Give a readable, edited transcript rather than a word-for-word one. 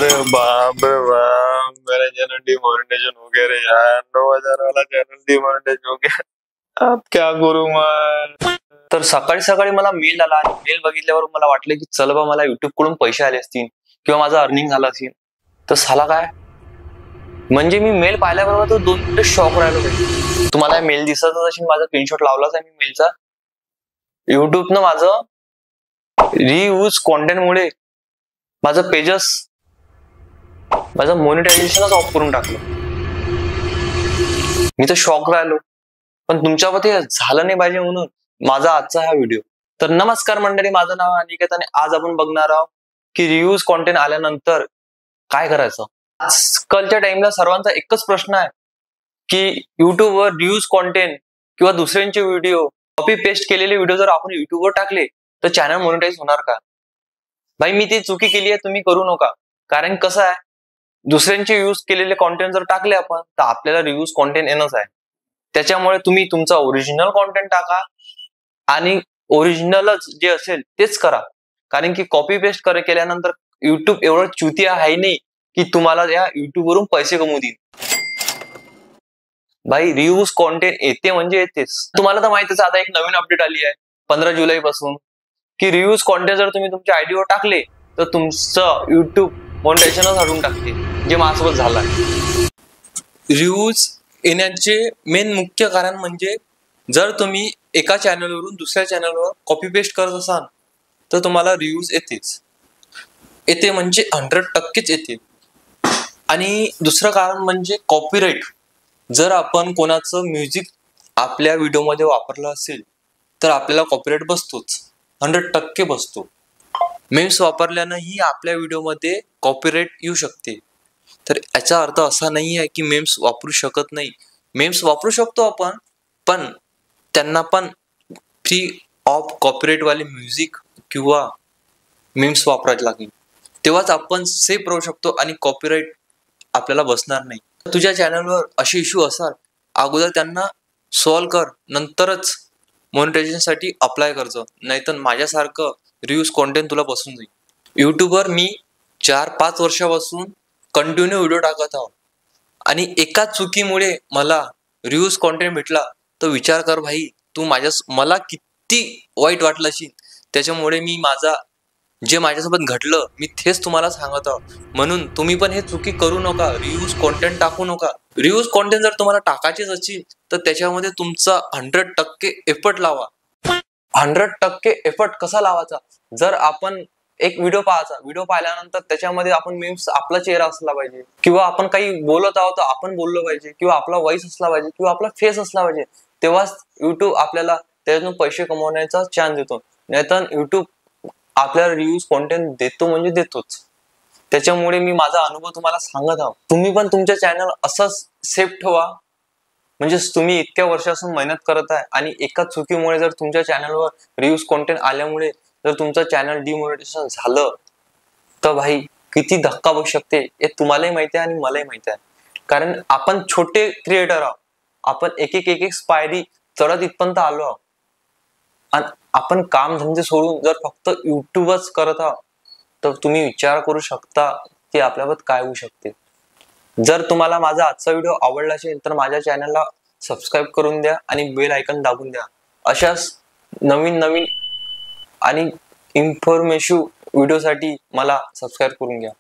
अरे बाप रे बाप, मेरा चैनल डिमोनेटाइजेशन हो गया रे यार। 9,000 वाला चैनल डिमोनेटाइज हो गया। अब क्या करू मैं? तर सकाळी सकाळी मला मेल आला आणि मेल बघितल्यावर मला वाटलं की चल बा, मला युट्यूब कडून पैसे आले असतील किंवा माझं अर्निंग झालं असेल. तर साला काय, म्हणजे मी मेल पाहिल्याबरोबर तो 2 मिनिटं शॉक राहिलो पाहिजे. तुम्हाला मेल दिसतच असेल, माझा स्क्रीनशॉट लावलाच आहे मी मेलचा. युट्यूबनं माझं रियूज कॉन्टेंट मुळे माझं पेजेस, माझं मॉनिटायझेशनच ऑफ करून टाकलं. मी तर शॉक राहिलो, पण तुमच्यामध्ये झालं नाही पाहिजे म्हणून माझा आजचा हा व्हिडिओ. तर नमस्कार मंडळी, माझं नाव अनिकेत आणि आज आपण बघणार आहोत की रिव्ह्यूज कॉन्टेंट आल्यानंतर काय करायचं. आजकालच्या टाइमला सर्वांचा एकच प्रश्न आहे की युट्यूबवर रिव्ह्यूज कॉन्टेंट किंवा दुसऱ्यांचे व्हिडिओ कॉपी पेस्ट केलेले व्हिडिओ जर आपण युट्यूबवर टाकले तर चॅनल मॉनिटाईज होणार का? भाई, मी ती चुकी केली आहे, तुम्ही करू नका. कारण कसं आहे, दुसऱ्यांचे यूज केलेले कॉन्टेंट जर टाकले आपण तर आपल्याला रिव्ह्यूज कॉन्टेंट येणंच आहे. त्याच्यामुळे तुम्ही तुमचा ओरिजिनल कॉन्टेंट टाका आणि ओरिजिनलच जे असेल तेच करा. कारण की कॉपी पेस्ट केल्यानंतर युट्यूब एवढं चुतिया आहे नाही की तुम्हाला या युट्यूबवरून पैसे कमवू देईल. भाई, रिव्ह्यूज कॉन्टेंट येते म्हणजे येतेच. तुम्हाला तर माहितीच, आता एक नवीन अपडेट आली आहे 15 जुलै पासून की रिव्ह्यूज कॉन्टेंट जर तुम्ही तुमच्या आयडीवर टाकले तर तुमचं युट्यूब मॉनिटायझेशनच हटवून टाकते, जे माझ्यासोबत झालं आहे. रिव्ह्यूज येण्याचे मेन मुख्य कारण म्हणजे जर तुम्ही एका चॅनलवरून दुसऱ्या चॅनलवर कॉपी पेस्ट करत असाल तर तुम्हाला रिव्ह्यूज येते म्हणजे 100% येते. आणि दुसरं कारण म्हणजे कॉपीराईट. जर आपण कोणाचं म्युझिक आपल्या व्हिडिओमध्ये वापरलं असेल तर आपल्याला कॉपीराईट बसतोच, 100% बसतो. मेम्स वापरल्यानंही आपल्या व्हिडिओमध्ये कॉपीराईट येऊ शकते. तर याचा अर्थ असा नाही आहे की मेम्स वापरू शकत नाही. मेम्स वापरू शकतो आपण, पण त्यांना पण फ्री ऑफ कॉपीराईट वाले म्युझिक किंवा मेम्स वापरायला लागेल, तेव्हाच आपण सेफ राहू शकतो आणि कॉपीराईट आपल्याला बसणार नाही. तुझ्या चॅनलवर असे इश्यू असाल, अगोदर त्यांना सॉल्व्ह कर, नंतरच मॉनिटायझेशनसाठी अप्लाय करतो. नाहीतर माझ्यासारखं रिव्ह्यूज कॉन्टेंट तुला बसून जाईल. युट्यूबवर मी 4-5 वर्षापासून कंटिन्यू व्हिडिओ टाकत आहोत आणि एका चुकीमुळे मला रिव्ह्यूज कॉन्टेंट भेटला तर विचार कर भाई, तू मला किती वाईट वाटलं असेल. त्याच्यामुळे मी जे माझ्यासोबत घडलं मी तेच तुम्हाला सांगत आहो. म्हणून तुम्ही पण हे चुकी करू नका, रिव्ह्यूज कॉन्टेंट टाकू नका. रिव्ह्यूज कॉन्टेंट जर तुम्हाला टाकायचेच असेल तर त्याच्यामध्ये तुमचा 100% एफर्ट लावा. 100% एफर्ट कसा लावायचा? जर आपण एक व्हिडिओ पाहिल्यानंतर त्याच्यामध्ये आपण मीम्स, आपला चेहरा असला पाहिजे किंवा आपण काही बोलत आहोत तर आपण बोललो पाहिजे किंवा आपला व्हॉइस असला पाहिजे किंवा आपला फेस असला पाहिजे, तेव्हाच युट्यूब आपल्याला त्यातून पैसे कमवण्याचा चान्स देतो. नाहीतर युट्यूब आपल्याला रिव्ह्यूज कॉन्टेंट देतो म्हणजे देतोच. त्याच्यामुळे मी माझा अनुभव तुम्हाला सांगत आहोत. तुम्ही पण तुमच्या चॅनल असंच सेफ ठेवा. म्हणजे तुम्ही इतक्या वर्षापासून मेहनत करत आहे आणि एका चुकीमुळे जर तुमच्या चॅनलवर रिव्ह्यूज कॉन्टेंट आल्यामुळे जर तुमचं चॅनल डिमॉनिटायझेशन झालं तर भाई किती धक्का बसू शकते हे तुम्हालाही माहिती आहे आणि मलाही माहिती आहे. कारण आपण छोटे क्रिएटर आहोत, आपण एक पायरी चढत इथपर्यंत आलो आहोत आणि आपण काम धंदे सोडून जर फक्त युट्यूबच करत आहोत तर तुम्ही विचार करू शकता की आपल्याबाबत काय होऊ शकते. जर तुम्हाला माझा आजचा व्हिडिओ आवडला असेल तर माझ्या चॅनलला सबस्क्राईब करून द्या आणि बेल आयकॉन दाबून द्या. अशाच नवीन आणि इन्फॉर्मेटिव्ह व्हिडिओसाठी मला सबस्क्राईब करून घ्या.